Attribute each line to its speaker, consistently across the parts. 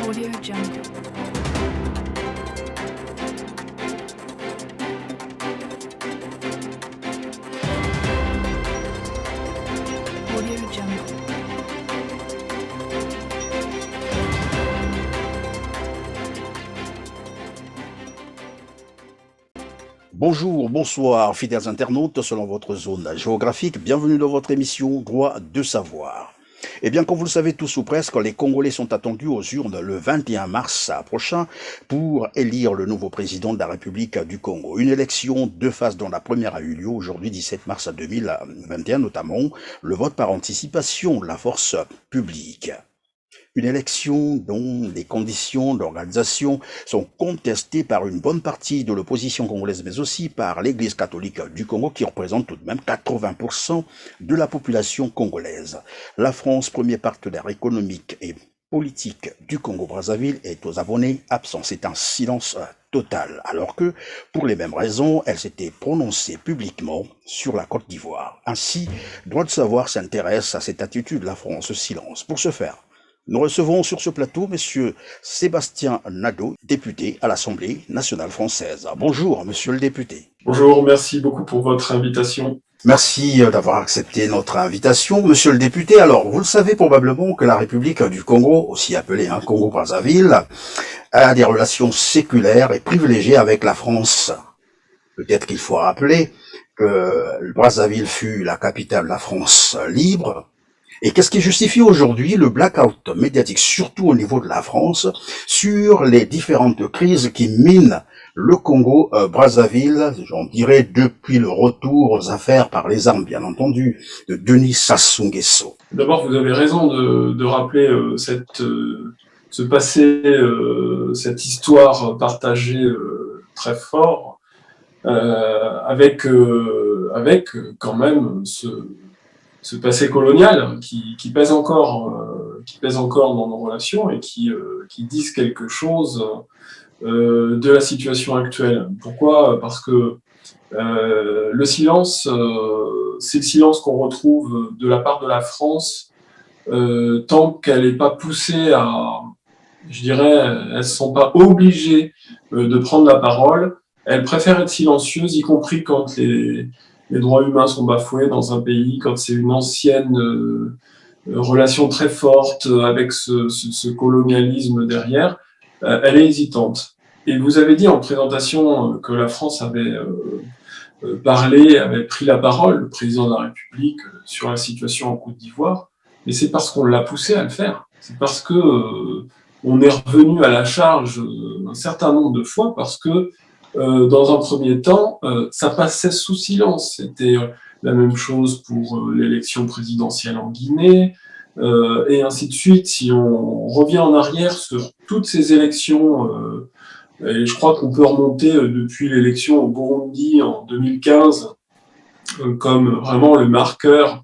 Speaker 1: Audio Jungle. Audio Jungle.
Speaker 2: Bonjour, bonsoir, fidèles internautes selon votre zone géographique. Bienvenue dans votre émission Droit de savoir. Eh bien, comme vous le savez tous ou presque, les Congolais sont attendus aux urnes le 21 mars prochain pour élire le nouveau président de la République du Congo. Une élection deux phases dont la première a eu lieu aujourd'hui 17 mars 2021, notamment le vote par anticipation de la force publique. Une élection dont les conditions d'organisation sont contestées par une bonne partie de l'opposition congolaise, mais aussi par l'Église catholique du Congo, qui représente tout de même 80% de la population congolaise. La France, premier partenaire économique et politique du Congo-Brazzaville, est aux abonnés absents. C'est un silence total, alors que, pour les mêmes raisons, elle s'était prononcée publiquement sur la Côte d'Ivoire. Ainsi, Droit de savoir s'intéresse à cette attitude de la France, silence. Pour ce faire, nous recevons sur ce plateau Monsieur Sébastien Nadeau, député à l'Assemblée nationale française. Bonjour, Monsieur le député.
Speaker 3: Bonjour, merci beaucoup pour votre invitation.
Speaker 2: Merci d'avoir accepté notre invitation, Monsieur le député. Alors, vous le savez probablement que la République du Congo, aussi appelée Congo-Brazzaville, a des relations séculaires et privilégiées avec la France. Peut-être qu'il faut rappeler que le Brazzaville fut la capitale de la France libre. Et qu'est-ce qui justifie aujourd'hui le blackout médiatique, surtout au niveau de la France, sur les différentes crises qui minent le Congo-Brazzaville, j'en dirais depuis le retour aux affaires par les armes, bien entendu, de Denis Sassou Nguesso.
Speaker 3: D'abord, vous avez raison de rappeler ce passé, cette histoire partagée très fort, avec quand même ce passé colonial qui pèse encore dans nos relations et qui disent quelque chose de la situation actuelle. Pourquoi ? Parce que le silence, c'est le silence qu'on retrouve de la part de la France tant qu'elle n'est pas poussée à, je dirais, elles ne sont pas obligées de prendre la parole. Elles préfèrent être silencieuses, y compris quand les droits humains sont bafoués dans un pays, quand c'est une ancienne relation très forte avec ce colonialisme derrière. Elle est hésitante. Et vous avez dit en présentation que la France avait parlé, avait pris la parole, le président de la République, sur la situation en Côte d'Ivoire, mais c'est parce qu'on l'a poussé à le faire. C'est parce que on est revenu à la charge un certain nombre de fois, parce que dans un premier temps, ça passait sous silence. C'était la même chose pour l'élection présidentielle en Guinée, et ainsi de suite. Si on revient en arrière sur toutes ces élections, et je crois qu'on peut remonter depuis l'élection au Burundi en 2015 comme vraiment le marqueur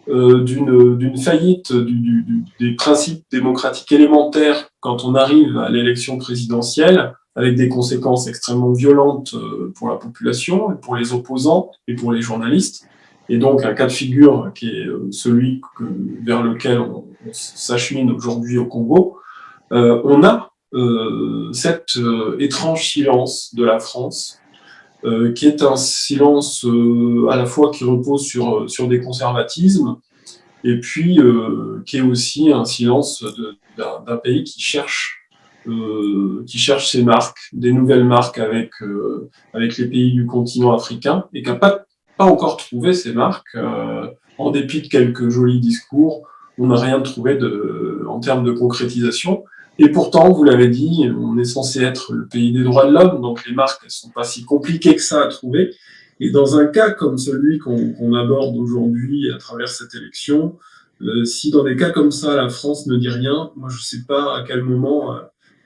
Speaker 3: d'une faillite des principes démocratiques élémentaires quand on arrive à l'élection présidentielle, avec des conséquences extrêmement violentes pour la population, et pour les opposants et pour les journalistes. Et donc un cas de figure qui est celui vers lequel on s'achemine aujourd'hui au Congo. On a cet étrange silence de la France, qui est un silence à la fois qui repose sur des conservatismes, et puis qui est aussi un silence d'un pays qui cherche ses marques, des nouvelles marques avec les pays du continent africain, et qui n'a pas encore trouvé ces marques. En dépit de quelques jolis discours, on n'a rien trouvé en termes de concrétisation. Et pourtant, vous l'avez dit, on est censé être le pays des droits de l'homme, donc les marques, elles ne sont pas si compliquées que ça à trouver. Et dans un cas comme celui qu'on aborde aujourd'hui à travers cette élection, si dans des cas comme ça, la France ne dit rien, moi je ne sais pas à quel moment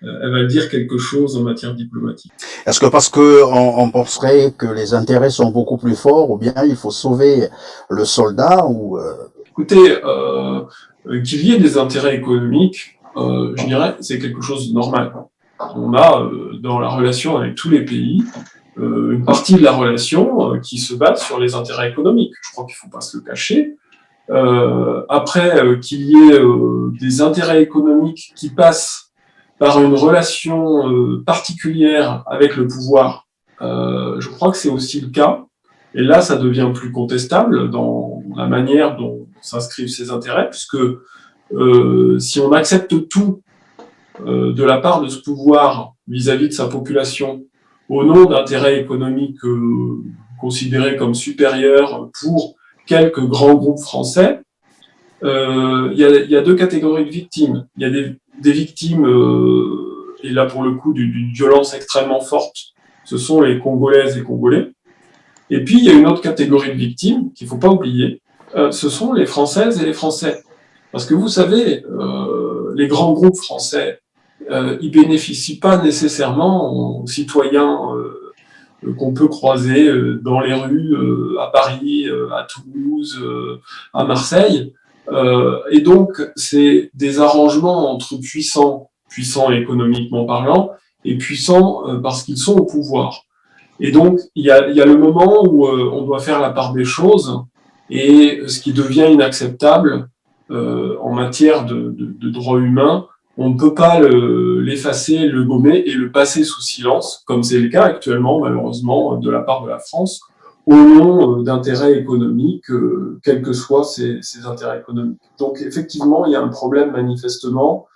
Speaker 3: elle va dire quelque chose en matière diplomatique.
Speaker 2: Est-ce que parce que on penserait que les intérêts sont beaucoup plus forts, ou bien il faut sauver le soldat, ou
Speaker 3: Écoutez, qu'il y ait des intérêts économiques, je dirais, c'est quelque chose de normal. On a dans la relation avec tous les pays une partie de la relation qui se base sur les intérêts économiques. Je crois qu'il ne faut pas se le cacher. Après, qu'il y ait des intérêts économiques qui passent par une relation particulière avec le pouvoir. Je crois que c'est aussi le cas. Et là, ça devient plus contestable dans la manière dont s'inscrivent ses intérêts, puisque si on accepte tout de la part de ce pouvoir vis-à-vis de sa population, au nom d'intérêts économiques considérés comme supérieurs pour quelques grands groupes français, il y a deux catégories de victimes. Il y a des victimes, et là pour le coup d'une violence extrêmement forte, ce sont les Congolaises et Congolais. Et puis il y a une autre catégorie de victimes qu'il ne faut pas oublier, ce sont les Françaises et les Français. Parce que vous savez, les grands groupes français, ils bénéficient pas nécessairement aux citoyens qu'on peut croiser dans les rues à Paris, à Toulouse, à Marseille. Et donc, c'est des arrangements entre puissants économiquement parlant, et puissants parce qu'ils sont au pouvoir. Et donc, il y a le moment où on doit faire la part des choses, et ce qui devient inacceptable en matière de droits humains, on ne peut pas l'effacer, le gommer et le passer sous silence, comme c'est le cas actuellement, malheureusement, de la part de la France, au nom d'intérêts économiques, quels que soient ces intérêts économiques. Donc effectivement, il y a un problème manifestement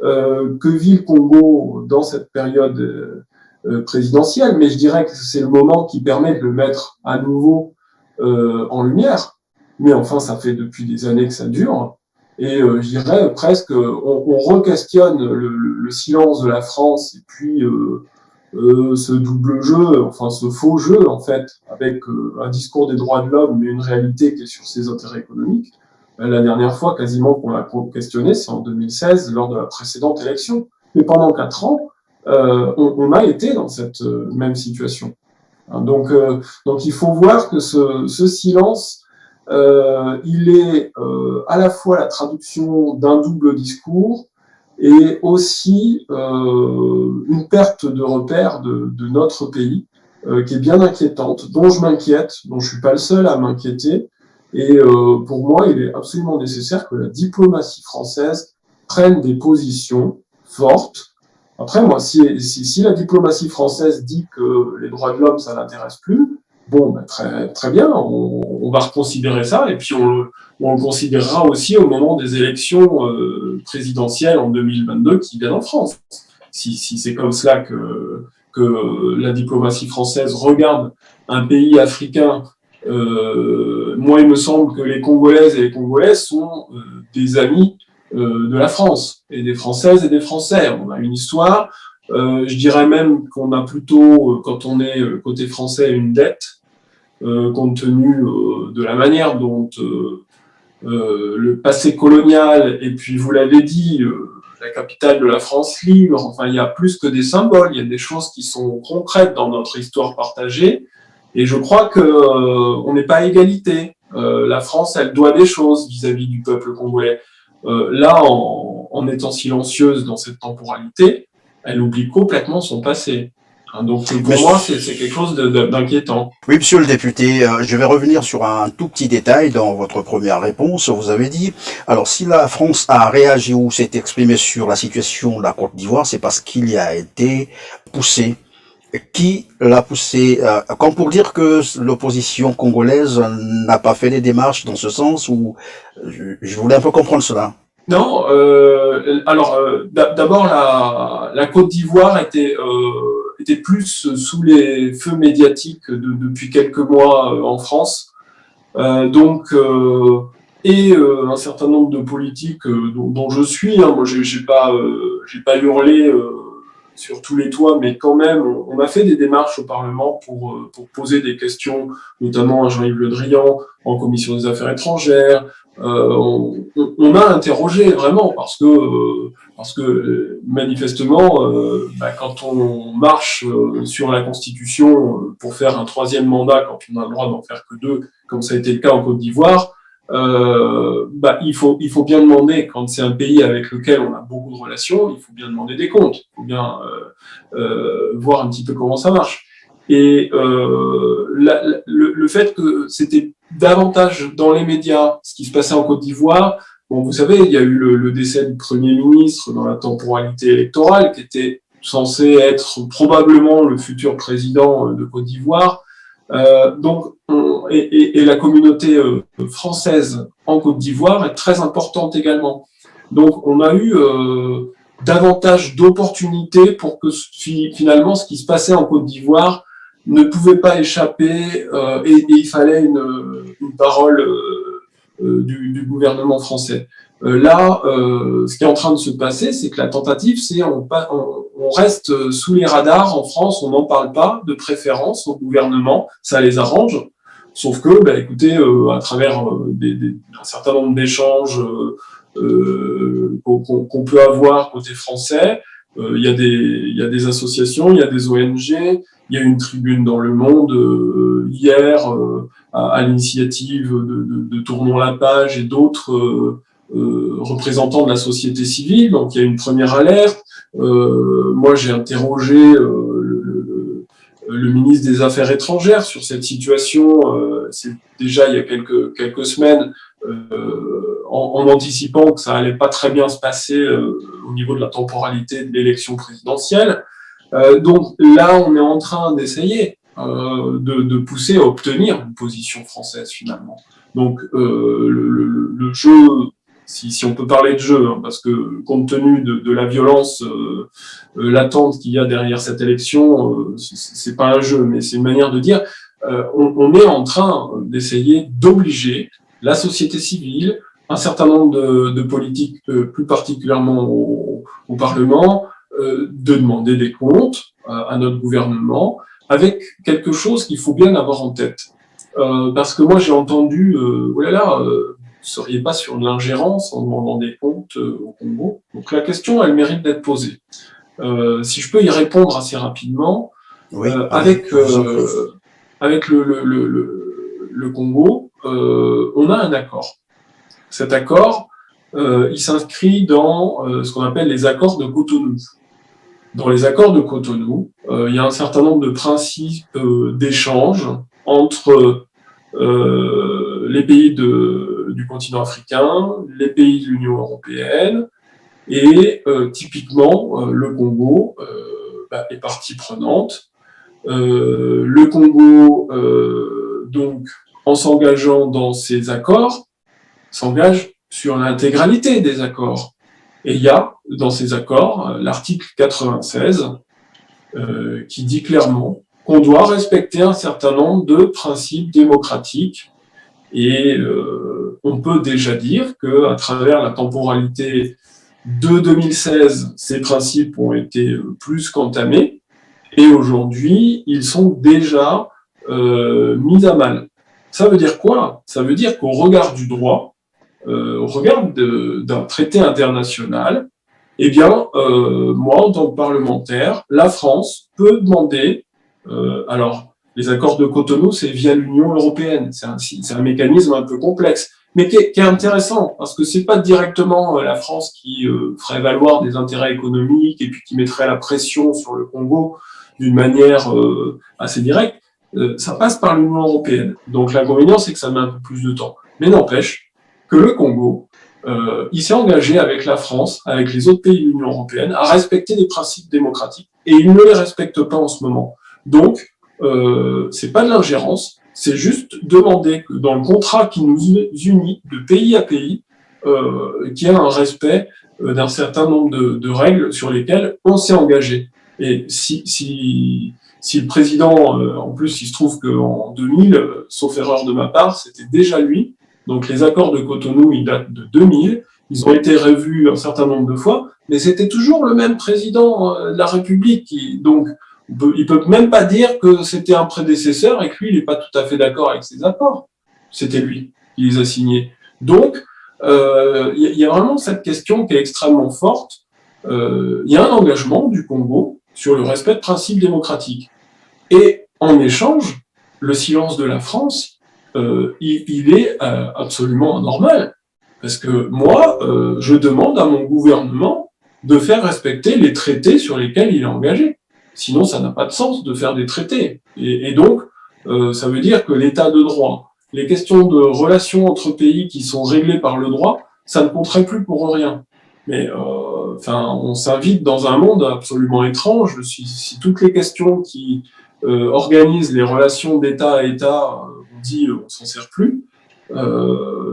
Speaker 3: que vit le Congo dans cette période présidentielle, mais je dirais que c'est le moment qui permet de le mettre à nouveau en lumière. Mais enfin, ça fait depuis des années que ça dure. Et je dirais presque, on re-questionne le silence de la France et puis ce double jeu, enfin ce faux jeu en fait, avec un discours des droits de l'homme mais une réalité qui est sur ses intérêts économiques. La dernière fois quasiment qu'on l'a questionné, c'est en 2016 lors de la précédente élection. Mais pendant 4 ans, on a été dans cette même situation. Donc il faut voir que ce silence, il est à la fois la traduction d'un double discours et aussi une perte de repère de notre pays qui est bien inquiétante, dont je m'inquiète, dont je suis pas le seul à m'inquiéter. Et pour moi, il est absolument nécessaire que la diplomatie française prenne des positions fortes. Après, moi, si la diplomatie française dit que les droits de l'homme, ça l'intéresse plus, bon, ben, très bien, on va reconsidérer ça, et puis on le considérera aussi au moment des élections présidentielles en 2022 qui viennent en France. Si c'est comme cela que la diplomatie française regarde un pays africain, moi, il me semble que les Congolaises et les Congolais sont des amis de la France, et des Françaises et des Français. On a une histoire. Je dirais même qu'on a plutôt, quand on est côté français, une dette, compte tenu de la manière dont le passé colonial, et puis vous l'avez dit, la capitale de la France libre, enfin il y a plus que des symboles, il y a des choses qui sont concrètes dans notre histoire partagée, et je crois qu'on n'est pas à égalité. La France, elle doit des choses vis-à-vis du peuple congolais. Là, en étant silencieuse dans cette temporalité, elle oublie complètement son passé. Donc pour moi, c'est quelque chose d'inquiétant.
Speaker 2: Oui, monsieur le député, je vais revenir sur un tout petit détail dans votre première réponse. Vous avez dit, alors si la France a réagi ou s'est exprimée sur la situation de la Côte d'Ivoire, c'est parce qu'il y a été poussé. Qui l'a poussé, comme pour dire que l'opposition congolaise n'a pas fait les démarches dans ce sens, ou je voulais un peu comprendre cela.
Speaker 3: Non, alors d'abord la Côte d'Ivoire était plus sous les feux médiatiques depuis quelques mois en France, donc un certain nombre de politiques dont je suis, hein, moi j'ai pas hurlé sur tous les toits, mais quand même on a fait des démarches au Parlement pour poser des questions, notamment à Jean-Yves Le Drian en commission des affaires étrangères. On a interrogé vraiment parce que manifestement, quand on marche sur la Constitution pour faire un 3e mandat, quand on a le droit d'en faire que 2, comme ça a été le cas en Côte d'Ivoire, il faut bien demander, quand c'est un pays avec lequel on a beaucoup de relations, il faut bien demander des comptes, il faut bien voir un petit peu comment ça marche. Et le fait que c'était davantage dans les médias ce qui se passait en Côte d'Ivoire bon, vous savez, il y a eu le décès du Premier ministre dans la temporalité électorale, qui était censé être probablement le futur président de Côte d'Ivoire. Et la communauté française en Côte d'Ivoire est très importante également. Donc, on a eu davantage d'opportunités pour que finalement ce qui se passait en Côte d'Ivoire ne pouvait pas échapper et il fallait une parole du gouvernement français. Là, ce qui est en train de se passer, c'est que la tentative, c'est on reste sous les radars en France, on n'en parle pas de préférence au gouvernement, ça les arrange. Sauf que, bah, écoutez, à travers un certain nombre d'échanges qu'on peut avoir côté français, il y a des associations, il y a des ONG, il y a une tribune dans Le Monde hier à l'initiative de Tournons la page et d'autres représentants de la société civile. Donc il y a une première alerte. Moi j'ai interrogé le ministre des Affaires étrangères sur cette situation. C'est déjà il y a quelques semaines, en anticipant que ça allait pas très bien se passer au niveau de la temporalité de l'élection présidentielle. Donc là, on est en train d'essayer de pousser à obtenir une position française finalement. Donc le jeu, si on peut parler de jeu, hein, parce que compte tenu de la violence latente qu'il y a derrière cette élection, c'est pas un jeu, mais c'est une manière de dire on est en train d'essayer d'obliger la société civile, un certain nombre de politiques, plus particulièrement au Parlement, de demander des comptes à notre gouvernement, avec quelque chose qu'il faut bien avoir en tête. Parce que moi j'ai entendu, oh là là, vous ne seriez pas sur de l'ingérence en demandant des comptes au Congo. Donc la question, elle mérite d'être posée. Si je peux y répondre assez rapidement,
Speaker 2: Oui,
Speaker 3: avec le Congo, on a un accord. Cet accord, il s'inscrit dans ce qu'on appelle les accords de Cotonou. Dans les accords de Cotonou, il y a un certain nombre de principes d'échange entre les pays du continent africain, les pays de l'Union européenne, et typiquement le Congo est partie prenante. Le Congo, donc, en s'engageant dans ces accords, s'engage sur l'intégralité des accords. Et il y a, dans ces accords, l'article 96 qui dit clairement qu'on doit respecter un certain nombre de principes démocratiques. Et on peut déjà dire qu'à travers la temporalité de 2016, ces principes ont été plus qu'entamés. Et aujourd'hui, ils sont déjà mis à mal. Ça veut dire quoi? Ça veut dire qu'au regard du droit, au regard d'un traité international, eh bien, moi, en tant que parlementaire, la France peut demander, alors, les accords de Cotonou, c'est via l'Union européenne, c'est un mécanisme un peu complexe, mais qui est intéressant, parce que c'est pas directement la France qui ferait valoir des intérêts économiques et puis qui mettrait la pression sur le Congo d'une manière assez directe, ça passe par l'Union européenne. Donc l'inconvénient, c'est que ça met un peu plus de temps. Mais n'empêche que le Congo, il s'est engagé avec la France, avec les autres pays de l'Union européenne, à respecter des principes démocratiques, et il ne les respecte pas en ce moment. Donc, c'est pas de l'ingérence, c'est juste demander que dans le contrat qui nous unit de pays à pays, qu'il y ait un respect d'un certain nombre de règles sur lesquelles on s'est engagé. Et si le président, en plus, il se trouve qu'en 2000, sauf erreur de ma part, c'était déjà lui. Donc les accords de Cotonou, ils datent de 2000. Ils ont été revus un certain nombre de fois, mais c'était toujours le même président de la République. Donc il peut même pas dire que c'était un prédécesseur et que lui, il n'est pas tout à fait d'accord avec ces accords. C'était lui qui les a signés. Donc il y a vraiment cette question qui est extrêmement forte. Il y a un engagement du Congo sur le respect de principes démocratiques. Et en échange, le silence de la France, il est absolument anormal. Parce que moi, je demande à mon gouvernement de faire respecter les traités sur lesquels il est engagé. Sinon, ça n'a pas de sens de faire des traités. Et donc, ça veut dire que l'état de droit, les questions de relations entre pays qui sont réglées par le droit, ça ne compterait plus pour rien. Mais on s'invite dans un monde absolument étrange. Si toutes les questions qui organisent les relations d'État à État, on dit on s'en sert plus,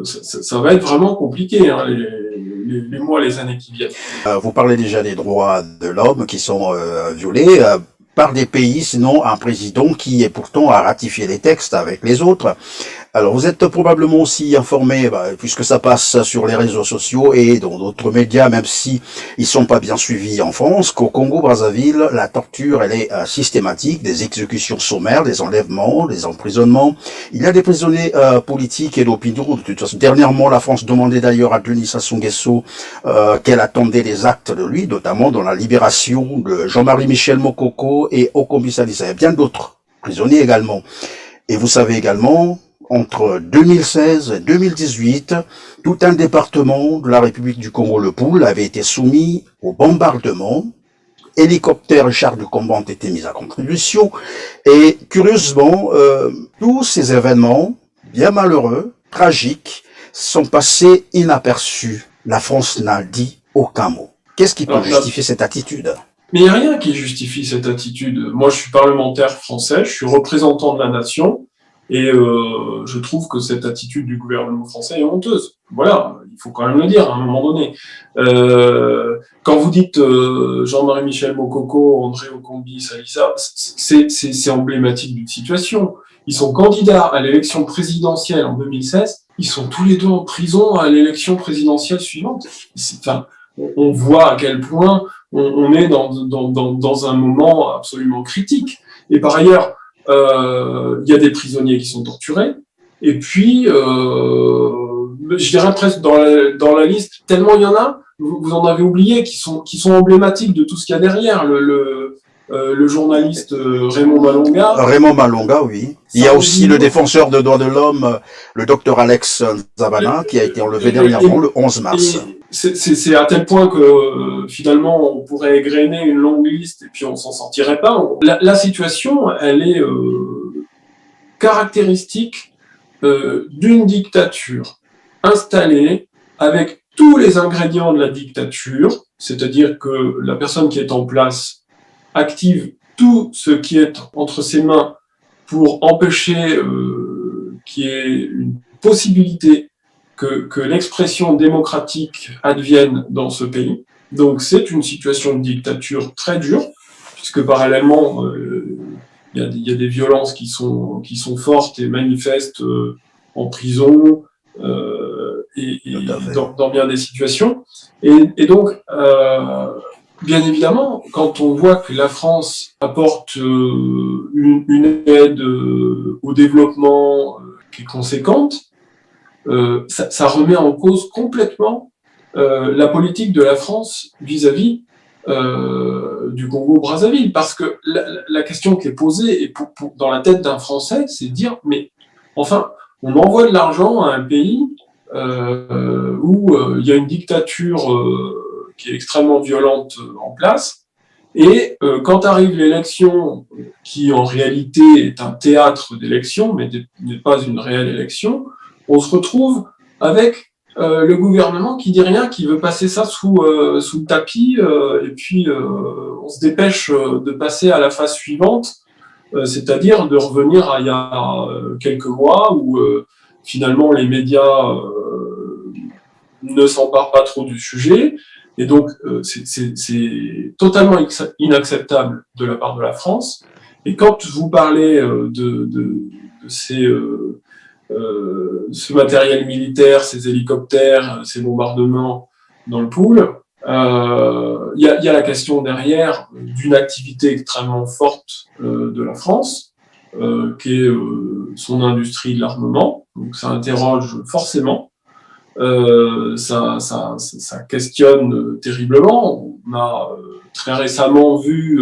Speaker 3: ça va être vraiment compliqué, hein, les mois, les années qui viennent.
Speaker 2: Vous parlez déjà des droits de l'homme qui sont violés par des pays, sinon un président qui est pourtant à ratifier les textes avec les autres. Alors, vous êtes probablement aussi informé, puisque ça passe sur les réseaux sociaux et dans d'autres médias, même si ils sont pas bien suivis en France, qu'au Congo-Brazzaville, la torture, elle est systématique, des exécutions sommaires, des enlèvements, des emprisonnements. Il y a des prisonniers politiques et d'opinion. De toute façon, dernièrement, la France demandait d'ailleurs à Denis Sassou Nguesso qu'elle attendait des actes de lui, notamment dans la libération de Jean-Marie Michel Mokoko et Okombi Salisa. Il y a bien d'autres prisonniers également. Et vous savez également, entre 2016 et 2018, tout un département de la République du Congo, le Poul, avait été soumis au bombardement. Hélicoptères et chars de combat ont été mis à contribution. Et curieusement, tous ces événements, bien malheureux, tragiques, sont passés inaperçus. La France n'a dit aucun mot. Qu'est-ce qui peut justifier cette attitude ?
Speaker 3: Mais il n'y a rien qui justifie cette attitude. Moi, je suis parlementaire français, je suis représentant de la nation, et je trouve que cette attitude du gouvernement français est honteuse. Voilà, il faut quand même le dire à un moment donné. Quand vous dites Jean-Marie Michel Mokoko, André Okombi Salisa, c'est emblématique d'une situation. Ils sont candidats à l'élection présidentielle en 2016, ils sont tous les deux en prison à l'élection présidentielle suivante. On voit à quel point on est dans un moment absolument critique. Et par ailleurs, il y a des prisonniers qui sont torturés, et puis je dirais presque dans la liste, tellement il y en a, vous en avez oublié, qui sont emblématiques de tout ce qu'il y a derrière. Le journaliste Raymond Malonga.
Speaker 2: Raymond Malonga, oui. Il y a aussi le défenseur des droits de l'homme, le docteur Alex Zabana, qui a été enlevé dernièrement le 11 mars.
Speaker 3: C'est à tel point que finalement on pourrait égrener une longue liste et puis on s'en sortirait pas. La situation, elle est caractéristique d'une dictature installée avec tous les ingrédients de la dictature, c'est-à-dire que la personne qui est en place active tout ce qui est entre ses mains pour empêcher qu'il y ait une possibilité que l'expression démocratique advienne dans ce pays. Donc c'est une situation de dictature très dure, puisque parallèlement, il y a des violences qui sont fortes et manifestes en prison et dans bien des situations. Et donc, bien évidemment, quand on voit que la France apporte une aide au développement qui est conséquente, ça remet en cause complètement la politique de la France vis-à-vis du Congo-Brazzaville. Parce que la question qui est posée et dans la tête d'un Français, c'est de dire, mais enfin, on envoie de l'argent à un pays où il y a une dictature qui est extrêmement violente en place, et quand arrive l'élection, qui en réalité est un théâtre d'élection, mais n'est pas une réelle élection, on se retrouve avec le gouvernement qui dit rien, qui veut passer ça sous le tapis, et puis on se dépêche de passer à la phase suivante, c'est-à-dire de revenir à il y a quelques mois où finalement les médias ne s'emparent pas trop du sujet, et donc c'est totalement inacceptable de la part de la France. Et quand vous parlez de ce matériel militaire, ces hélicoptères, ces bombardements dans le Pool, il y a la question derrière d'une activité extrêmement forte de la France, qui est son industrie de l'armement. Donc ça interroge forcément, ça questionne terriblement. On a très récemment vu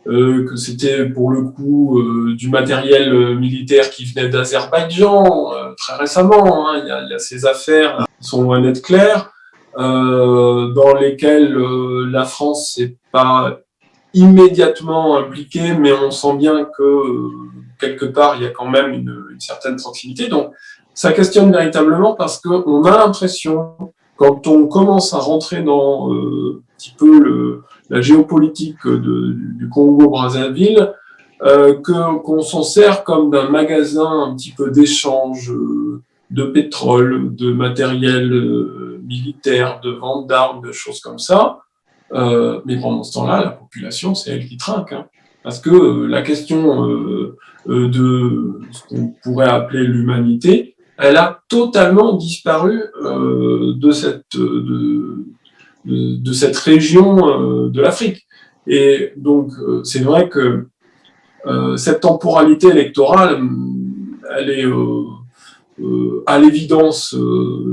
Speaker 3: que c'était pour le coup du matériel militaire qui venait d'Azerbaïdjan, très récemment. Hein, il y a ces affaires qui sont loin d'être claires, dans lesquelles la France n'est pas immédiatement impliquée, mais on sent bien que quelque part il y a quand même une certaine proximité. Donc ça questionne véritablement parce qu'on a l'impression quand on commence à rentrer dans un petit peu la géopolitique du Congo-Brazzaville, qu'on s'en sert comme d'un magasin un petit peu d'échange de pétrole, de matériel militaire, de vente d'armes, de choses comme ça. Mais pendant ce temps-là, la population, c'est elle qui trinque. Hein. Parce que la question de ce qu'on pourrait appeler l'humanité, elle a totalement disparu de cette région de l'Afrique. Et donc, c'est vrai que cette temporalité électorale, elle est à l'évidence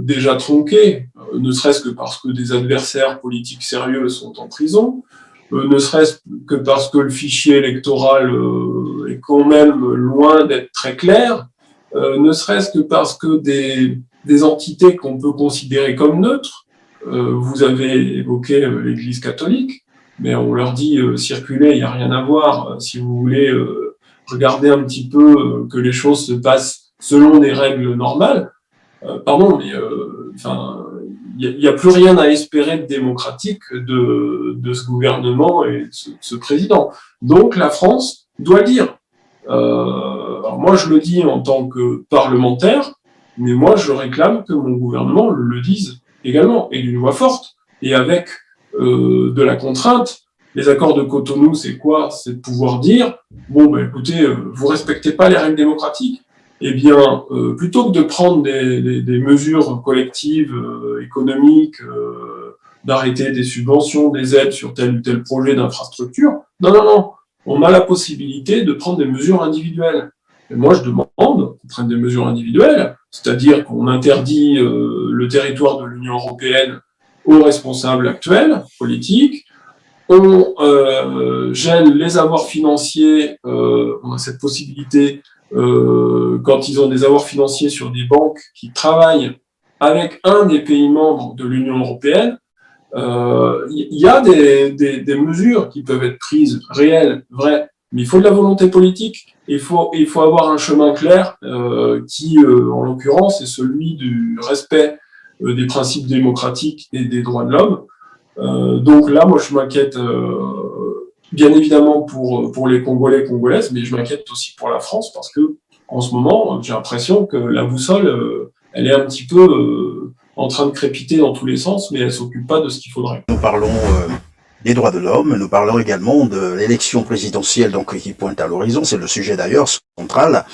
Speaker 3: déjà tronquée, ne serait-ce que parce que des adversaires politiques sérieux sont en prison, ne serait-ce que parce que le fichier électoral est quand même loin d'être très clair, ne serait-ce que parce que des entités qu'on peut considérer comme neutres, vous avez évoqué l'Église catholique, mais on leur dit circuler, il n'y a rien à voir, si vous voulez regarder un petit peu que les choses se passent selon des règles normales, pardon, mais il n'y a plus rien à espérer de démocratique de ce gouvernement et de ce président. Donc la France doit le dire. Alors moi, je le dis en tant que parlementaire, mais moi, je réclame que mon gouvernement le dise également, et d'une voix forte, et avec de la contrainte. Les accords de Cotonou, c'est quoi? C'est de pouvoir dire, bon, ben écoutez, vous respectez pas les règles démocratiques, eh bien, plutôt que de prendre des mesures collectives, économiques, d'arrêter des subventions, des aides sur tel ou tel projet d'infrastructure, non, on a la possibilité de prendre des mesures individuelles. Et moi, je demande qu'on prenne des mesures individuelles, c'est-à-dire qu'on interdit le territoire de l'Union européenne aux responsables actuels, politiques, on gèle les avoirs financiers, on a cette possibilité quand ils ont des avoirs financiers sur des banques qui travaillent avec un des pays membres de l'Union européenne, il y a des mesures qui peuvent être prises, réelles, vraies, mais il faut de la volonté politique, il faut avoir un chemin clair qui, en l'occurrence, est celui du respect des principes démocratiques et des droits de l'homme. Donc là, moi, je m'inquiète bien évidemment pour les Congolais, Congolaises, mais je m'inquiète aussi pour la France parce que en ce moment, j'ai l'impression que la boussole, elle est un petit peu en train de crépiter dans tous les sens, mais elle s'occupe pas de ce qu'il faudrait.
Speaker 2: Nous parlons des droits de l'homme, nous parlons également de l'élection présidentielle donc qui pointe à l'horizon, c'est le sujet d'ailleurs central.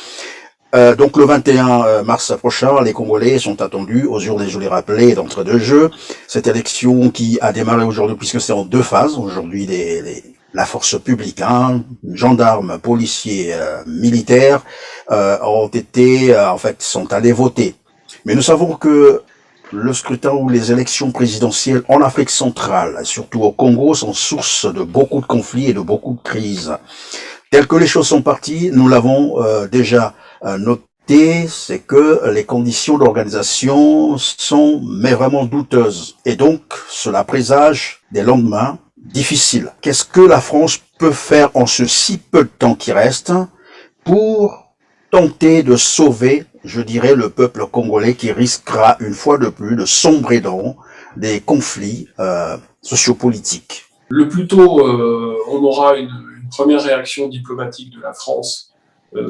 Speaker 2: Donc le 21 mars prochain, les Congolais sont attendus aux urnes, je l'ai rappelé, d'entre deux jeux. Cette élection qui a démarré aujourd'hui, puisque c'est en deux phases. Aujourd'hui, la force publique, gendarmes, policiers, militaires, ont été, en fait, sont allés voter. Mais nous savons que le scrutin ou les élections présidentielles en Afrique centrale, surtout au Congo, sont source de beaucoup de conflits et de beaucoup de crises. Telles que les choses sont parties, nous l'avons déjà noté, c'est que les conditions d'organisation sont mais vraiment douteuses. Et donc, cela présage des lendemains difficiles. Qu'est-ce que la France peut faire en ce si peu de temps qui reste pour tenter de sauver, je dirais, le peuple congolais qui risquera une fois de plus de sombrer dans des conflits sociopolitiques?
Speaker 3: Le plus tôt on aura une première réaction diplomatique de la France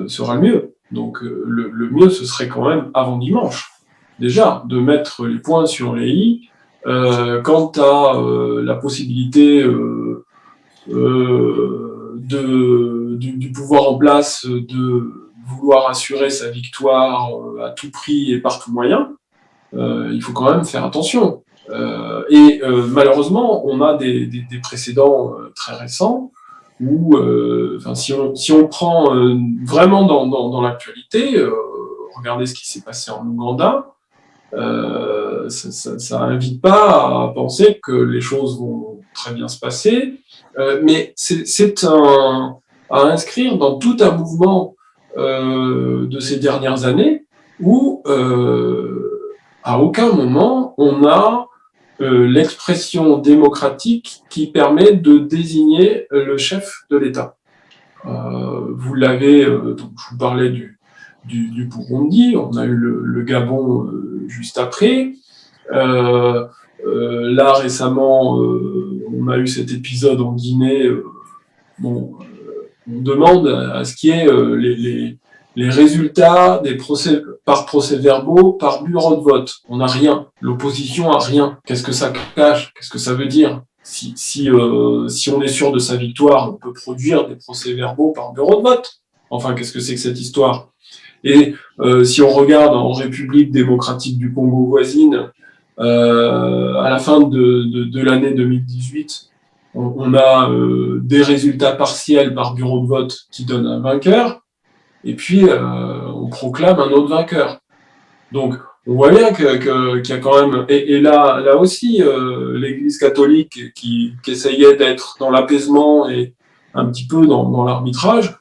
Speaker 3: sera le mieux. Donc le mieux, ce serait quand même avant dimanche, déjà, de mettre les points sur les i quant à la possibilité du pouvoir en place de vouloir assurer sa victoire à tout prix et par tout moyen. Il faut quand même faire attention. Malheureusement, on a des précédents très récents où, si on prend vraiment dans l'actualité, regardez ce qui s'est passé en Ouganda, ça invite pas à penser que les choses vont très bien se passer, mais c'est à inscrire dans tout un mouvement de ces dernières années où à aucun moment on a l'expression démocratique qui permet de désigner le chef de l'État. Vous l'avez, donc je vous parlais du Burundi, on a eu le Gabon juste après. Là, récemment, on a eu cet épisode en Guinée. On demande à ce qu'il y ait les résultats des procès, par procès-verbaux, par bureau de vote. On n'a rien. L'opposition a rien. Qu'est-ce que ça cache? Qu'est-ce que ça veut dire? Si on est sûr de sa victoire, on peut produire des procès-verbaux par bureau de vote. Enfin, qu'est-ce que c'est que cette histoire? Et si on regarde en République démocratique du Congo voisine, à la fin de l'année 2018, on a des résultats partiels par bureau de vote qui donnent un vainqueur, et puis on proclame un autre vainqueur. Donc, on voit bien qu'il y a quand même... Et là aussi, l'Église catholique qui essayait d'être dans l'apaisement et un petit peu dans l'arbitrage,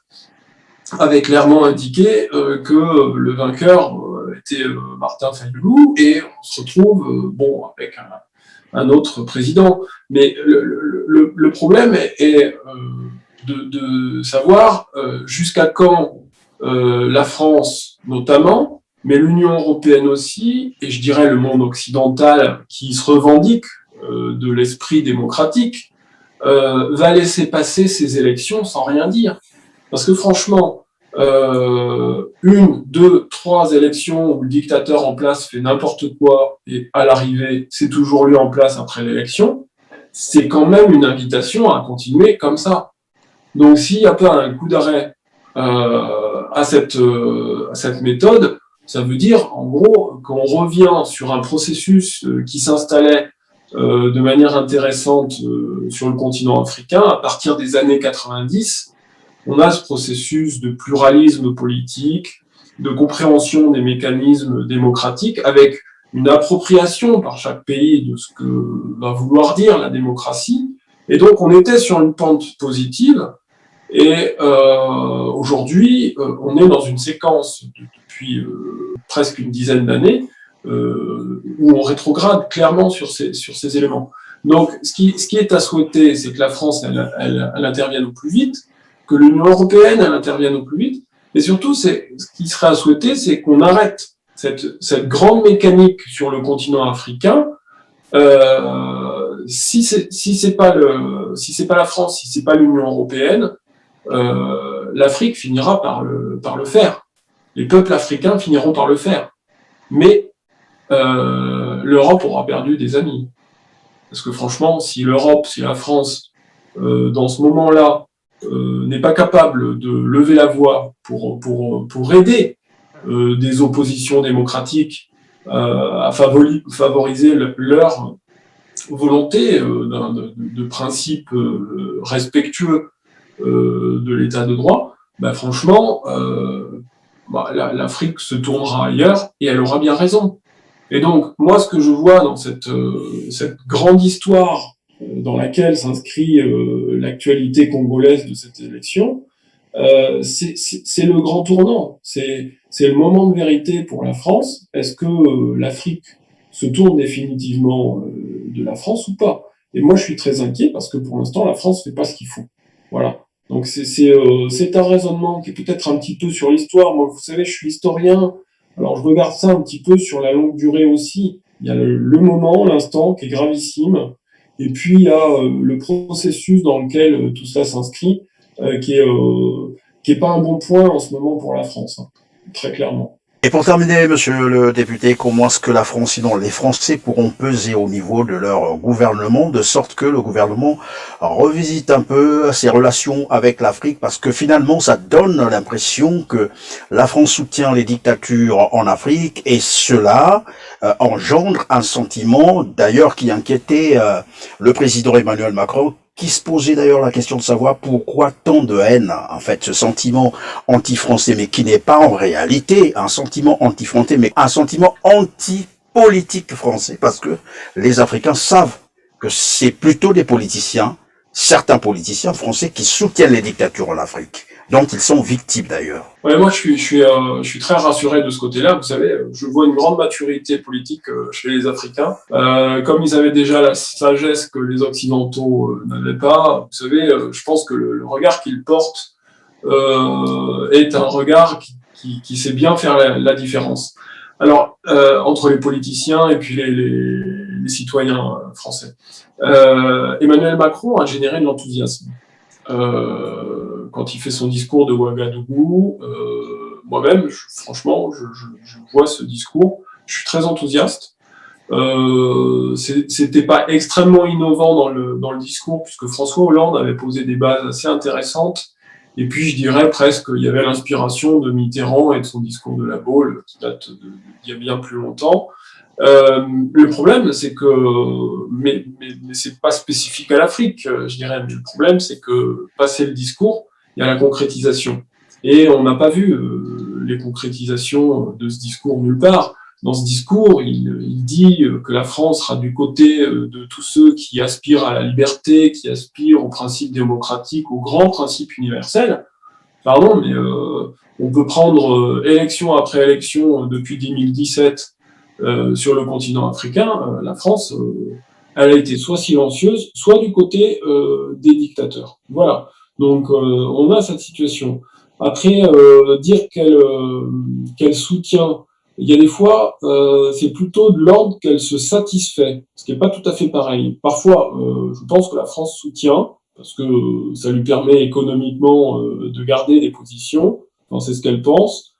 Speaker 3: avait clairement indiqué que le vainqueur était Martin Fayulu, et on se retrouve avec un autre président. Mais le problème est de savoir jusqu'à quand la France, notamment, mais l'Union européenne aussi, et je dirais le monde occidental qui se revendique de l'esprit démocratique, va laisser passer ces élections sans rien dire. Parce que franchement, 1, 2, 3 élections où le dictateur en place fait n'importe quoi et à l'arrivée, c'est toujours lui en place après l'élection, c'est quand même une invitation à continuer comme ça. Donc s'il n'y a pas un coup d'arrêt à cette méthode, ça veut dire en gros qu'on revient sur un processus qui s'installait de manière intéressante sur le continent africain à partir des années 90. On a ce processus de pluralisme politique, de compréhension des mécanismes démocratiques, avec une appropriation par chaque pays de ce que va vouloir dire la démocratie. Et donc, on était sur une pente positive. Et aujourd'hui, on est dans une séquence depuis presque une dizaine d'années où on rétrograde clairement sur ces éléments. Donc, ce qui est à souhaiter, c'est que la France, elle intervienne au plus vite, que l'Union européenne elle intervienne au plus vite, et surtout, ce qui serait à souhaiter, c'est qu'on arrête cette grande mécanique sur le continent africain. Si c'est pas la France, si c'est pas l'Union européenne, l'Afrique finira par le faire. Les peuples africains finiront par le faire. Mais l'Europe aura perdu des amis. Parce que franchement, si la France, dans ce moment-là, n'est pas capable de lever la voix pour aider des oppositions démocratiques à favoriser leur volonté de principe respectueux de l'état de droit, franchement, l'Afrique se tournera ailleurs et elle aura bien raison. Et donc, moi, ce que je vois dans cette grande histoire dans laquelle s'inscrit l'actualité congolaise de cette élection, c'est le grand tournant. C'est le moment de vérité pour la France. Est-ce que l'Afrique se tourne définitivement de la France ou pas? Et moi, je suis très inquiet parce que pour l'instant, la France fait pas ce qu'il faut. Voilà. Donc c'est un raisonnement qui est peut-être un petit peu sur l'histoire. Moi, vous savez, je suis historien. Alors, je regarde ça un petit peu sur la longue durée aussi. Il y a le moment, l'instant, qui est gravissime. Et puis, il y a le processus dans lequel tout ça s'inscrit, qui est pas un bon point en ce moment pour la France, hein, très clairement.
Speaker 2: Et pour terminer, monsieur le député, comment est-ce que la France, sinon les Français, pourront peser au niveau de leur gouvernement, de sorte que le gouvernement revisite un peu ses relations avec l'Afrique, parce que finalement, ça donne l'impression que la France soutient les dictatures en Afrique, et cela engendre un sentiment, d'ailleurs, qui inquiétait le président Emmanuel Macron, qui se posait d'ailleurs la question de savoir pourquoi tant de haine, en fait, ce sentiment anti-français, mais qui n'est pas en réalité un sentiment anti-français, mais un sentiment anti-politique français, parce que les Africains savent que c'est plutôt des politiciens, certains politiciens français, qui soutiennent les dictatures en Afrique, dont ils sont victimes d'ailleurs.
Speaker 3: Ouais, moi, je suis très rassuré de ce côté-là. Vous savez, je vois une grande maturité politique chez les Africains. Comme ils avaient déjà la sagesse que les Occidentaux n'avaient pas, vous savez, je pense que le regard qu'ils portent est un regard qui sait bien faire la différence. Alors, entre les politiciens et puis les citoyens français. Emmanuel Macron a généré de l'enthousiasme. Quand il fait son discours de Ouagadougou, moi-même, franchement, je vois ce discours, je suis très enthousiaste. C'était pas extrêmement innovant dans le discours, puisque François Hollande avait posé des bases assez intéressantes. Et puis, je dirais presque qu'il y avait l'inspiration de Mitterrand et de son discours de La Baule, qui date d'il y a bien plus longtemps. Le problème, c'est que, mais c'est pas spécifique à l'Afrique, je dirais, mais le problème, c'est que, passé le discours, il y a la concrétisation. Et on n'a pas vu les concrétisations de ce discours nulle part. Dans ce discours, il dit que la France sera du côté de tous ceux qui aspirent à la liberté, qui aspirent aux principes démocratiques, aux grands principes universels. Pardon, mais on peut prendre élection après élection depuis 2017 sur le continent africain. La France, elle a été soit silencieuse, soit du côté des dictateurs. Voilà. Donc on a cette situation. Après, dire qu'elle soutient, il y a des fois, c'est plutôt de l'ordre qu'elle se satisfait, ce qui n'est pas tout à fait pareil. Parfois, je pense que la France soutient, parce que ça lui permet économiquement de garder des positions, enfin, c'est ce qu'elle pense,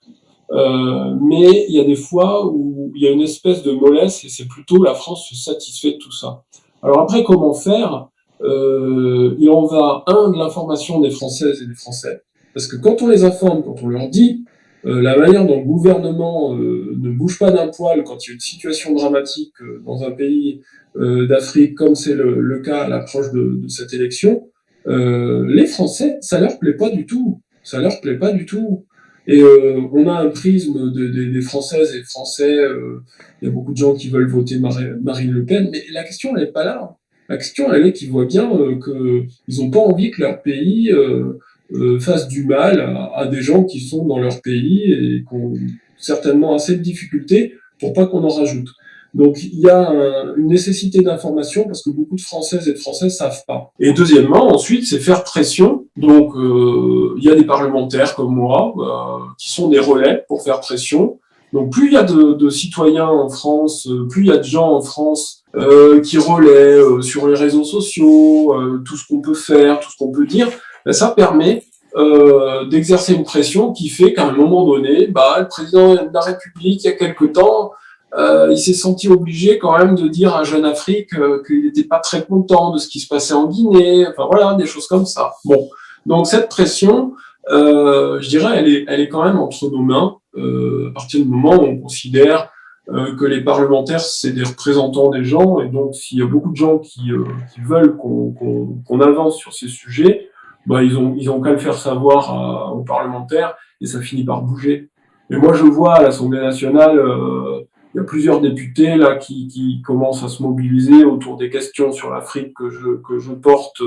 Speaker 3: mais il y a des fois où il y a une espèce de mollesse, et c'est plutôt la France se satisfait de tout ça. Alors après, comment faire il en va, de l'information des Françaises et des Français, parce que quand on les informe, quand on leur dit la manière dont le gouvernement ne bouge pas d'un poil quand il y a une situation dramatique dans un pays d'Afrique, comme c'est le cas à l'approche de cette élection, les Français, ça leur plaît pas du tout. Ça leur plaît pas du tout. Et on a un prisme des Françaises et Français. Il y a beaucoup de gens qui veulent voter Marine Le Pen, mais la question, elle n'est pas là. La question, elle est qu'ils voient bien qu'ils n'ont pas envie que leur pays fasse du mal à des gens qui sont dans leur pays et qui ont certainement assez de difficultés pour pas qu'on en rajoute. Donc il y a une nécessité d'information parce que beaucoup de Françaises et de Français savent pas. Et deuxièmement, ensuite, c'est faire pression. Donc il y a des parlementaires comme moi qui sont des relais pour faire pression. Donc plus il y a de citoyens en France, plus il y a de gens en France qui relaient sur les réseaux sociaux tout ce qu'on peut faire, tout ce qu'on peut dire, ben, ça permet d'exercer une pression qui fait qu'à un moment donné, le président de la République, il y a quelque temps, il s'est senti obligé quand même de dire à Jeune Afrique qu'il n'était pas très content de ce qui se passait en Guinée, enfin voilà, des choses comme ça. Bon, donc cette pression, je dirais, elle est quand même entre nos mains, à partir du moment où on considère que les parlementaires, c'est des représentants des gens, et donc s'il y a beaucoup de gens qui veulent qu'on avance sur ces sujets, ils ont qu'à le faire savoir aux parlementaires, et ça finit par bouger. Mais moi, je vois à l'Assemblée nationale, il y a plusieurs députés là qui commencent à se mobiliser autour des questions sur l'Afrique que je porte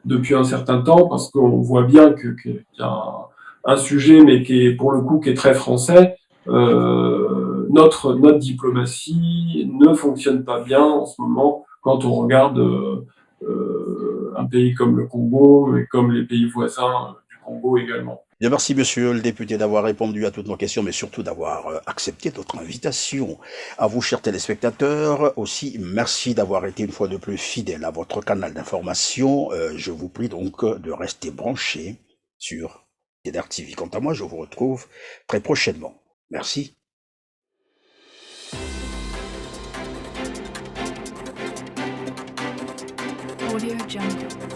Speaker 3: depuis un certain temps, parce qu'on voit bien qu'il y a un sujet, mais qui est pour le coup qui est très français. Notre diplomatie ne fonctionne pas bien en ce moment quand on regarde un pays comme le Congo et comme les pays voisins du Congo également.
Speaker 2: Bien, merci monsieur le député d'avoir répondu à toutes nos questions, mais surtout d'avoir accepté notre invitation. À vous, chers téléspectateurs, aussi, merci d'avoir été une fois de plus fidèles à votre canal d'information. Je vous prie donc de rester branchés sur TEDAR TV. Quant à moi, je vous retrouve très prochainement. Merci.
Speaker 1: Audio Jungle.